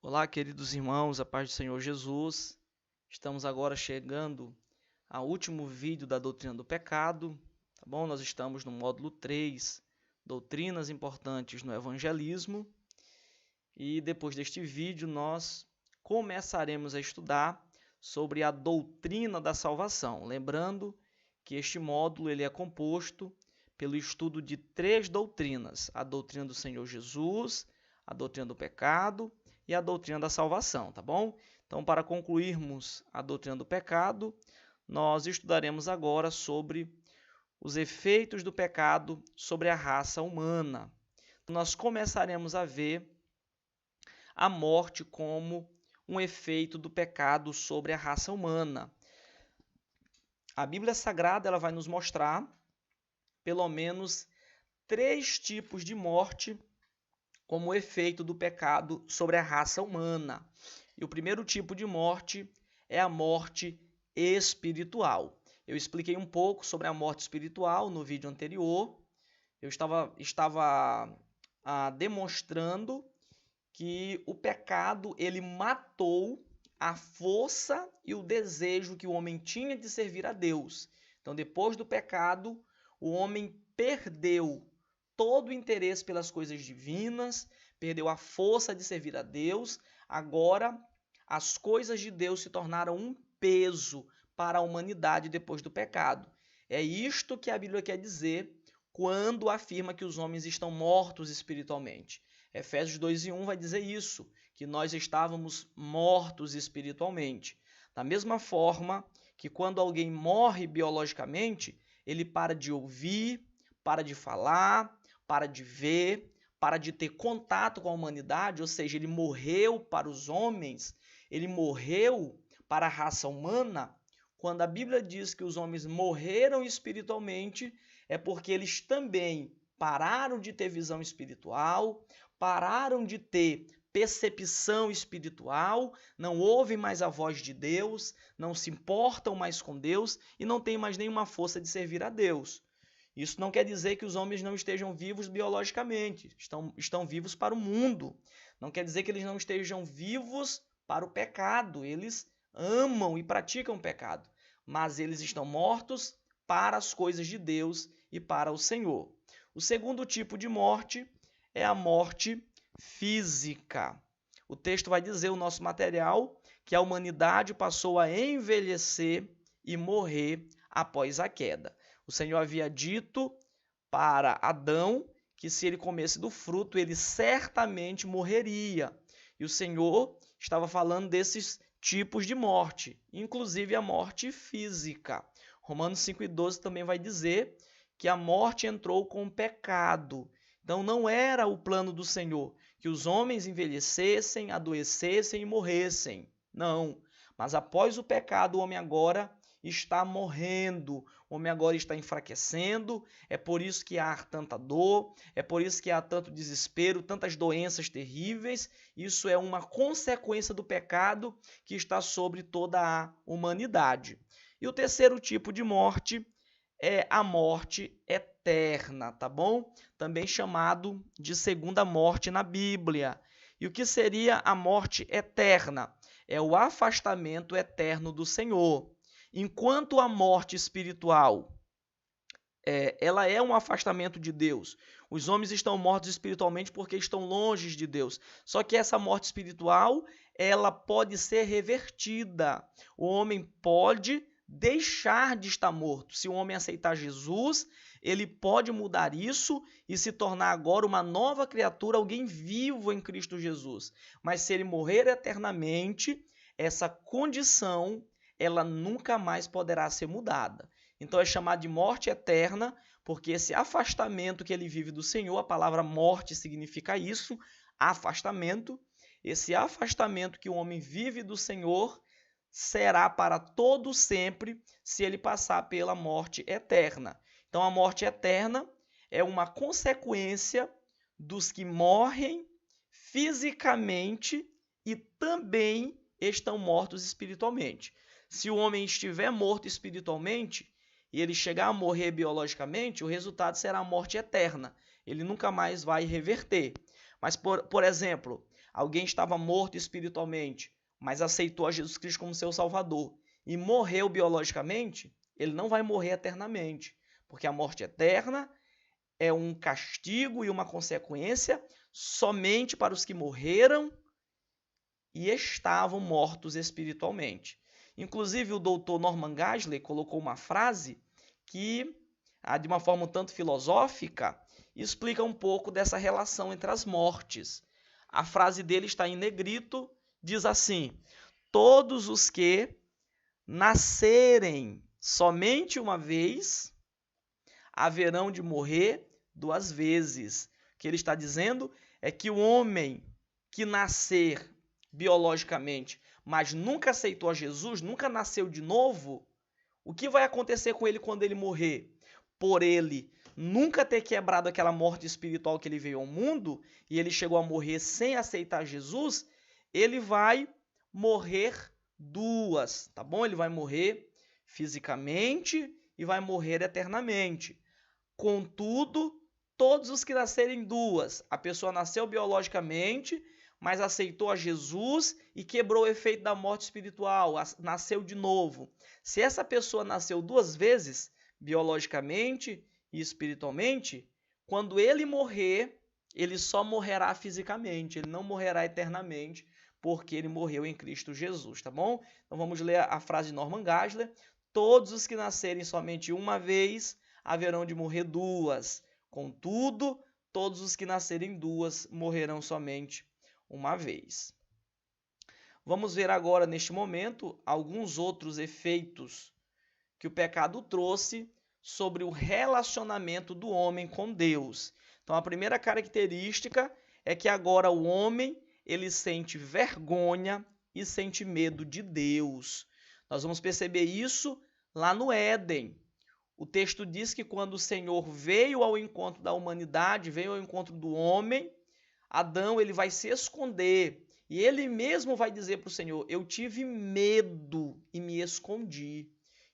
Olá, queridos irmãos, a paz do Senhor Jesus. Estamos agora chegando ao último vídeo da doutrina do pecado, tá bom? Nós estamos no módulo 3, doutrinas importantes no evangelismo, e depois deste vídeo nós começaremos a estudar sobre a doutrina da salvação. Lembrando que este módulo ele é composto pelo estudo de 3 doutrinas: a doutrina do Senhor Jesus, a doutrina do pecado e a doutrina da salvação, tá bom? Então, para concluirmos a doutrina do pecado, nós estudaremos agora sobre os efeitos do pecado sobre a raça humana. Nós começaremos a ver a morte como um efeito do pecado sobre a raça humana. A Bíblia Sagrada ela vai nos mostrar pelo menos 3 tipos de morte como efeito do pecado sobre a raça humana. E o primeiro tipo de morte é a morte espiritual. Eu expliquei um pouco sobre a morte espiritual no vídeo anterior. Eu estava demonstrando que o pecado ele matou a força e o desejo que o homem tinha de servir a Deus. Então, depois do pecado, o homem perdeu todo o interesse pelas coisas divinas, perdeu a força de servir a Deus. Agora, as coisas de Deus se tornaram um peso para a humanidade depois do pecado. É isto que a Bíblia quer dizer quando afirma que os homens estão mortos espiritualmente. Efésios 2:1 vai dizer isso, que nós estávamos mortos espiritualmente. Da mesma forma que quando alguém morre biologicamente, ele para de ouvir, para de falar, para de ver, para de ter contato com a humanidade, ou seja, ele morreu para os homens, ele morreu para a raça humana. Quando a Bíblia diz que os homens morreram espiritualmente, é porque eles também pararam de ter visão espiritual, pararam de ter percepção espiritual, não ouvem mais a voz de Deus, não se importam mais com Deus e não têm mais nenhuma força de servir a Deus. Isso não quer dizer que os homens não estejam vivos biologicamente, estão vivos para o mundo. Não quer dizer que eles não estejam vivos para o pecado, eles amam e praticam o pecado, mas eles estão mortos para as coisas de Deus e para o Senhor. O segundo tipo de morte é a morte física. O texto vai dizer, o nosso material, que a humanidade passou a envelhecer e morrer após a queda. O Senhor havia dito para Adão que se ele comesse do fruto, ele certamente morreria. E o Senhor estava falando desses tipos de morte, inclusive a morte física. Romanos 5:12 também vai dizer que a morte entrou com o pecado. Então não era o plano do Senhor que os homens envelhecessem, adoecessem e morressem. Não. Mas após o pecado, o homem agora está morrendo, o homem agora está enfraquecendo, é por isso que há tanta dor, é por isso que há tanto desespero, tantas doenças terríveis. Isso é uma consequência do pecado que está sobre toda a humanidade. E o terceiro tipo de morte é a morte eterna, tá bom? Também chamado de segunda morte na Bíblia. E o que seria a morte eterna? É o afastamento eterno do Senhor. Enquanto a morte espiritual ela é um afastamento de Deus. Os homens estão mortos espiritualmente porque estão longe de Deus. Só que essa morte espiritual, ela pode ser revertida. O homem pode deixar de estar morto. Se o homem aceitar Jesus, ele pode mudar isso e se tornar agora uma nova criatura, alguém vivo em Cristo Jesus. Mas se ele morrer eternamente, essa condição, ela nunca mais poderá ser mudada. Então é chamado de morte eterna, porque esse afastamento que ele vive do Senhor, a palavra morte significa isso, afastamento. Esse afastamento que o homem vive do Senhor será para todo sempre se ele passar pela morte eterna. Então a morte eterna é uma consequência dos que morrem fisicamente e também estão mortos espiritualmente. Se o homem estiver morto espiritualmente e ele chegar a morrer biologicamente, o resultado será a morte eterna. Ele nunca mais vai reverter. Mas, por exemplo, alguém estava morto espiritualmente, mas aceitou a Jesus Cristo como seu Salvador e morreu biologicamente, ele não vai morrer eternamente, porque a morte eterna é um castigo e uma consequência somente para os que morreram e estavam mortos espiritualmente. Inclusive, o doutor Norman Geisler colocou uma frase que, de uma forma um tanto filosófica, explica um pouco dessa relação entre as mortes. A frase dele está em negrito, diz assim: todos os que nascerem somente uma vez haverão de morrer duas vezes. O que ele está dizendo é que o homem que nascer biologicamente, mas nunca aceitou a Jesus, nunca nasceu de novo, o que vai acontecer com ele quando ele morrer? Por ele nunca ter quebrado aquela morte espiritual que ele veio ao mundo, e ele chegou a morrer sem aceitar Jesus, ele vai morrer duas, tá bom? Ele vai morrer fisicamente e vai morrer eternamente. Contudo, todos os que nascerem duas, a pessoa nasceu biologicamente, mas aceitou a Jesus e quebrou o efeito da morte espiritual, nasceu de novo. Se essa pessoa nasceu duas vezes, biologicamente e espiritualmente, quando ele morrer, ele só morrerá fisicamente, ele não morrerá eternamente, porque ele morreu em Cristo Jesus, tá bom? Então vamos ler a frase de Norman Geisler: todos os que nascerem somente uma vez haverão de morrer duas. Contudo, todos os que nascerem duas morrerão somente uma vez. Vamos ver agora, neste momento, alguns outros efeitos que o pecado trouxe sobre o relacionamento do homem com Deus. Então, a primeira característica é que agora o homem ele sente vergonha e sente medo de Deus. Nós vamos perceber isso lá no Éden. O texto diz que quando o Senhor veio ao encontro da humanidade, veio ao encontro do homem, Adão ele vai se esconder e ele mesmo vai dizer para o Senhor: eu tive medo e me escondi.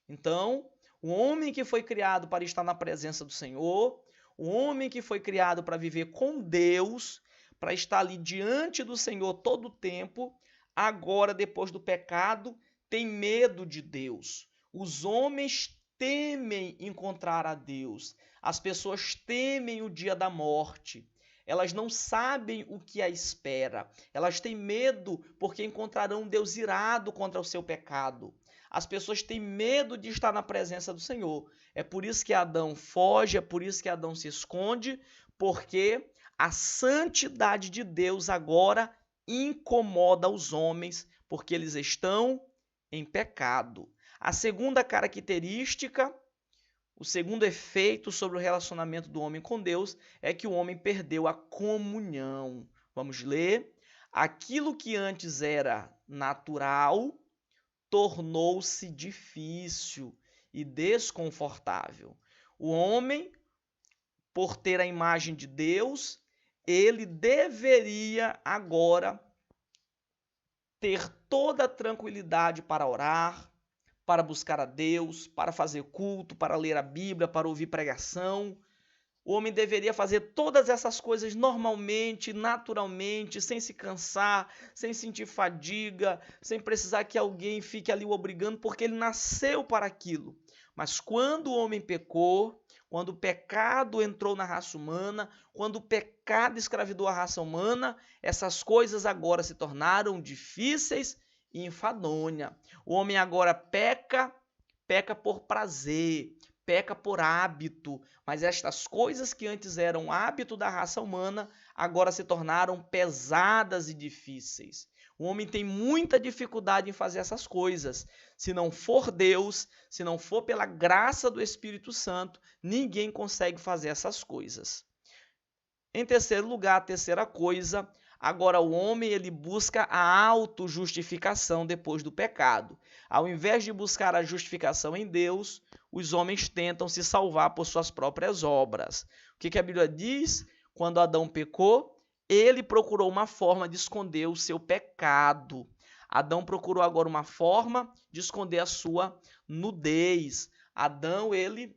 Então, o homem que foi criado para estar na presença do Senhor, o homem que foi criado para viver com Deus, para estar ali diante do Senhor todo o tempo, agora, depois do pecado, tem medo de Deus. Os homens temem encontrar a Deus. As pessoas temem o dia da morte. Elas não sabem o que a espera. Elas têm medo porque encontrarão um Deus irado contra o seu pecado. As pessoas têm medo de estar na presença do Senhor. É por isso que Adão foge, é por isso que Adão se esconde, porque a santidade de Deus agora incomoda os homens, porque eles estão em pecado. A segunda característica, o segundo efeito sobre o relacionamento do homem com Deus é que o homem perdeu a comunhão. Vamos ler. Aquilo que antes era natural tornou-se difícil e desconfortável. O homem, por ter a imagem de Deus, ele deveria agora ter toda a tranquilidade para orar, para buscar a Deus, para fazer culto, para ler a Bíblia, para ouvir pregação. O homem deveria fazer todas essas coisas normalmente, naturalmente, sem se cansar, sem sentir fadiga, sem precisar que alguém fique ali o obrigando, porque ele nasceu para aquilo. Mas quando o homem pecou, quando o pecado entrou na raça humana, quando o pecado escravidou a raça humana, essas coisas agora se tornaram difíceis e enfadonha. O homem agora peca por prazer, peca por hábito, mas estas coisas que antes eram hábito da raça humana, agora se tornaram pesadas e difíceis. O homem tem muita dificuldade em fazer essas coisas. Se não for Deus, se não for pela graça do Espírito Santo, ninguém consegue fazer essas coisas. Em terceiro lugar, a terceira coisa, agora o homem ele busca a autojustificação depois do pecado. Ao invés de buscar a justificação em Deus, os homens tentam se salvar por suas próprias obras. O que a Bíblia diz? Quando Adão pecou, ele procurou uma forma de esconder o seu pecado. Adão procurou agora uma forma de esconder a sua nudez. Adão, ele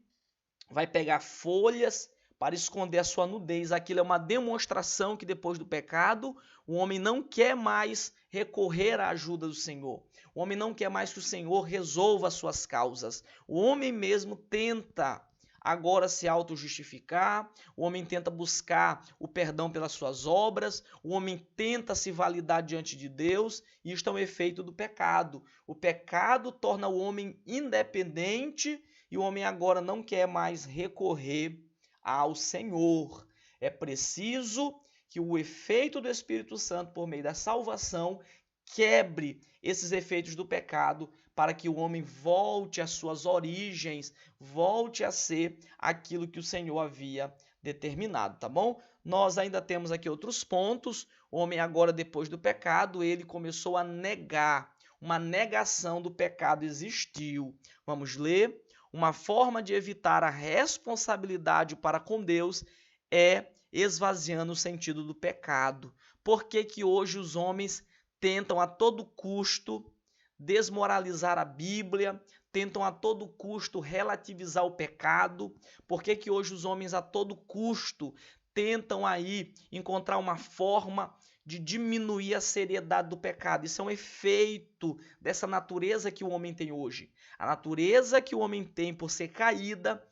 vai pegar folhas para esconder a sua nudez. Aquilo é uma demonstração que depois do pecado, o homem não quer mais recorrer à ajuda do Senhor. O homem não quer mais que o Senhor resolva as suas causas. O homem mesmo tenta agora se auto-justificar, o homem tenta buscar o perdão pelas suas obras, o homem tenta se validar diante de Deus, e isto é um efeito do pecado. O pecado torna o homem independente e o homem agora não quer mais recorrer ao Senhor. É preciso que o efeito do Espírito Santo por meio da salvação quebre esses efeitos do pecado para que o homem volte às suas origens, volte a ser aquilo que o Senhor havia determinado, tá bom? Nós ainda temos aqui outros pontos. O homem agora, depois do pecado, ele começou a negar. Uma negação do pecado existiu. Vamos ler. Uma forma de evitar a responsabilidade para com Deus é esvaziando o sentido do pecado. Por que que hoje os homens tentam a todo custo desmoralizar a Bíblia, tentam a todo custo relativizar o pecado? Por que que hoje os homens a todo custo tentam aí encontrar uma forma de diminuir a seriedade do pecado? Isso é um efeito dessa natureza que o homem tem hoje. A natureza que o homem tem por ser caída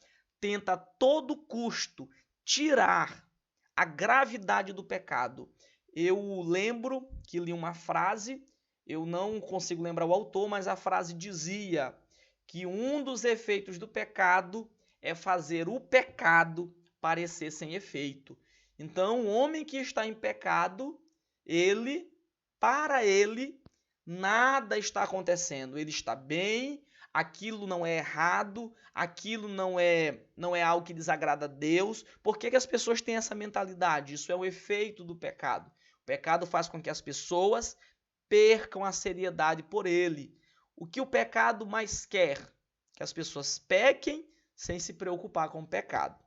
tenta a todo custo tirar a gravidade do pecado. Eu lembro que li uma frase, eu não consigo lembrar o autor, mas a frase dizia que um dos efeitos do pecado é fazer o pecado parecer sem efeito. Então, o homem que está em pecado, para ele, nada está acontecendo. Ele está bem, aquilo não é errado, aquilo não é algo que desagrada a Deus. Por que que as pessoas têm essa mentalidade? Isso é um efeito do pecado. O pecado faz com que as pessoas percam a seriedade por ele. O que o pecado mais quer? Que as pessoas pequem sem se preocupar com o pecado.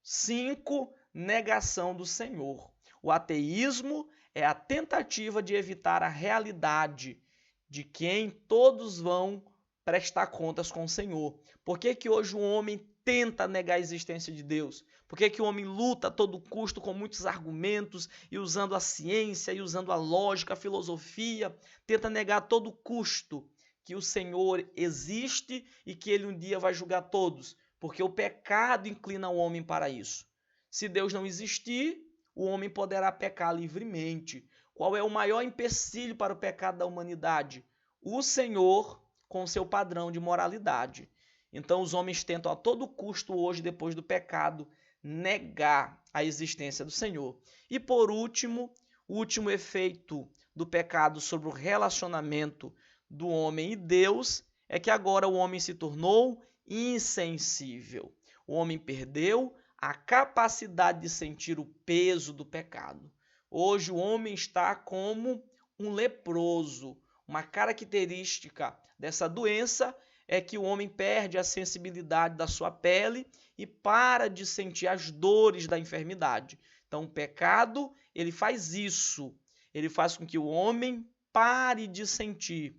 5. Negação do Senhor. O ateísmo é a tentativa de evitar a realidade de quem todos vão prestar contas com o Senhor. Por que que hoje o homem tenta negar a existência de Deus? Por que que o homem luta a todo custo com muitos argumentos e usando a ciência e usando a lógica, a filosofia, tenta negar a todo custo que o Senhor existe e que ele um dia vai julgar todos? Porque o pecado inclina o homem para isso. Se Deus não existir, o homem poderá pecar livremente. Qual é o maior empecilho para o pecado da humanidade? O Senhor, com seu padrão de moralidade. Então os homens tentam a todo custo hoje, depois do pecado, negar a existência do Senhor. E por último, o último efeito do pecado sobre o relacionamento do homem e Deus é que agora o homem se tornou insensível. O homem perdeu a capacidade de sentir o peso do pecado. Hoje o homem está como um leproso. Uma característica dessa doença é que o homem perde a sensibilidade da sua pele e para de sentir as dores da enfermidade. Então o pecado, ele faz isso. Ele faz com que o homem pare de sentir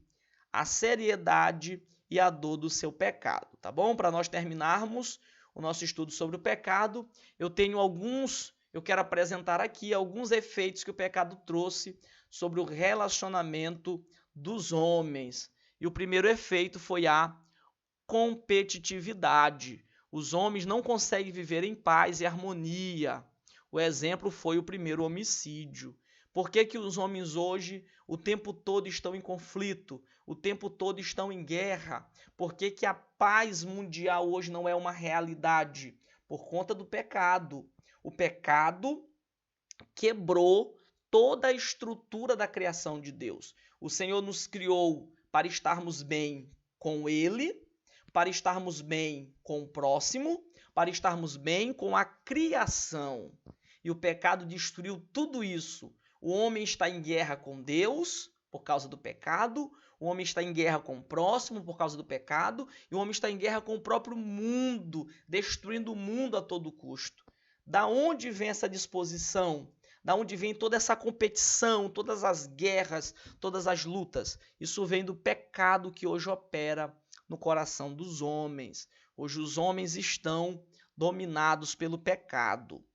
a seriedade e a dor do seu pecado, tá bom? Para nós terminarmos o nosso estudo sobre o pecado, eu quero apresentar aqui alguns efeitos que o pecado trouxe sobre o relacionamento dos homens. E o primeiro efeito foi a competitividade. Os homens não conseguem viver em paz e harmonia. O exemplo foi o primeiro homicídio. Por que que os homens hoje o tempo todo estão em conflito? O tempo todo estão em guerra? Por que que a paz mundial hoje não é uma realidade? Por conta do pecado. O pecado quebrou toda a estrutura da criação de Deus. O Senhor nos criou para estarmos bem com Ele, para estarmos bem com o próximo, para estarmos bem com a criação. E o pecado destruiu tudo isso. O homem está em guerra com Deus por causa do pecado, o homem está em guerra com o próximo por causa do pecado, e o homem está em guerra com o próprio mundo, destruindo o mundo a todo custo. Da onde vem essa disposição? Da onde vem toda essa competição, todas as guerras, todas as lutas? Isso vem do pecado que hoje opera no coração dos homens. Hoje os homens estão dominados pelo pecado.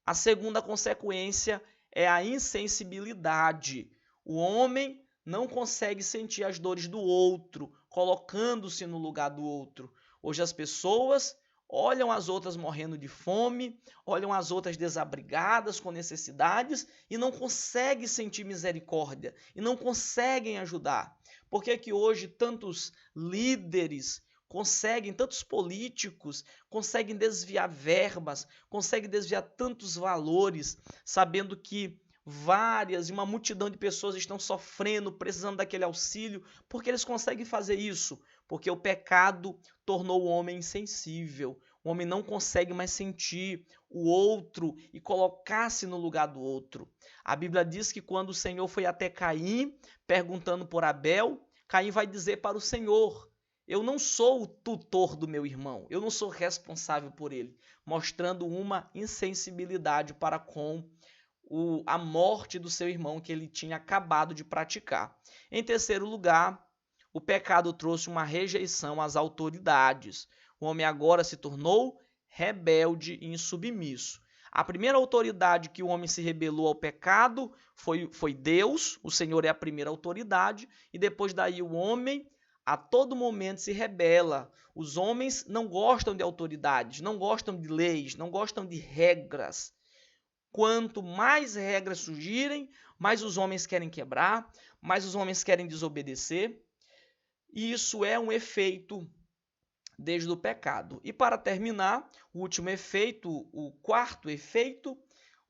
A segunda consequência é a insensibilidade. O homem não consegue sentir as dores do outro, colocando-se no lugar do outro. Hoje as pessoas olham as outras morrendo de fome, olham as outras desabrigadas, com necessidades, e não conseguem sentir misericórdia, e não conseguem ajudar. Por que que hoje tantos líderes conseguem, tantos políticos conseguem desviar verbas, conseguem desviar tantos valores, sabendo que várias e uma multidão de pessoas estão sofrendo, precisando daquele auxílio? Porque eles conseguem fazer isso? Porque o pecado tornou o homem insensível. O homem não consegue mais sentir o outro e colocar-se no lugar do outro. A Bíblia diz que quando o Senhor foi até Caim, perguntando por Abel, Caim vai dizer para o Senhor: eu não sou o tutor do meu irmão, eu não sou responsável por ele, mostrando uma insensibilidade para com a morte do seu irmão que ele tinha acabado de praticar. Em terceiro lugar, o pecado trouxe uma rejeição às autoridades. O homem agora se tornou rebelde e insubmisso. A primeira autoridade que o homem se rebelou ao pecado foi Deus, o Senhor é a primeira autoridade, e depois daí o homem a todo momento se rebela. Os homens não gostam de autoridades, não gostam de leis, não gostam de regras. Quanto mais regras surgirem, mais os homens querem quebrar, mais os homens querem desobedecer. E isso é um efeito desde o pecado. E para terminar, o último efeito, o quarto efeito,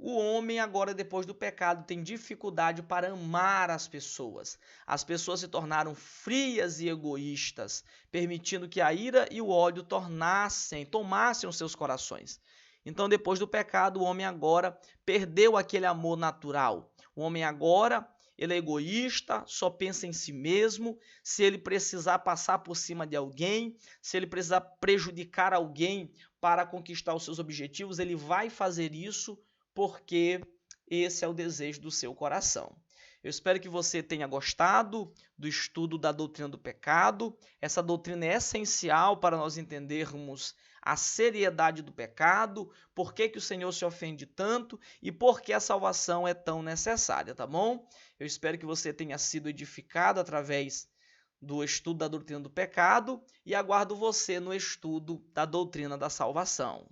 o homem agora, depois do pecado, tem dificuldade para amar as pessoas. As pessoas se tornaram frias e egoístas, permitindo que a ira e o ódio tomassem os seus corações. Então, depois do pecado, o homem agora perdeu aquele amor natural. O homem agora, ele é egoísta, só pensa em si mesmo. Se ele precisar passar por cima de alguém, se ele precisar prejudicar alguém para conquistar os seus objetivos, ele vai fazer isso porque esse é o desejo do seu coração. Eu espero que você tenha gostado do estudo da doutrina do pecado. Essa doutrina é essencial para nós entendermos a seriedade do pecado, por que que o Senhor se ofende tanto e por que a salvação é tão necessária, tá bom? Eu espero que você tenha sido edificado através do estudo da doutrina do pecado e aguardo você no estudo da doutrina da salvação.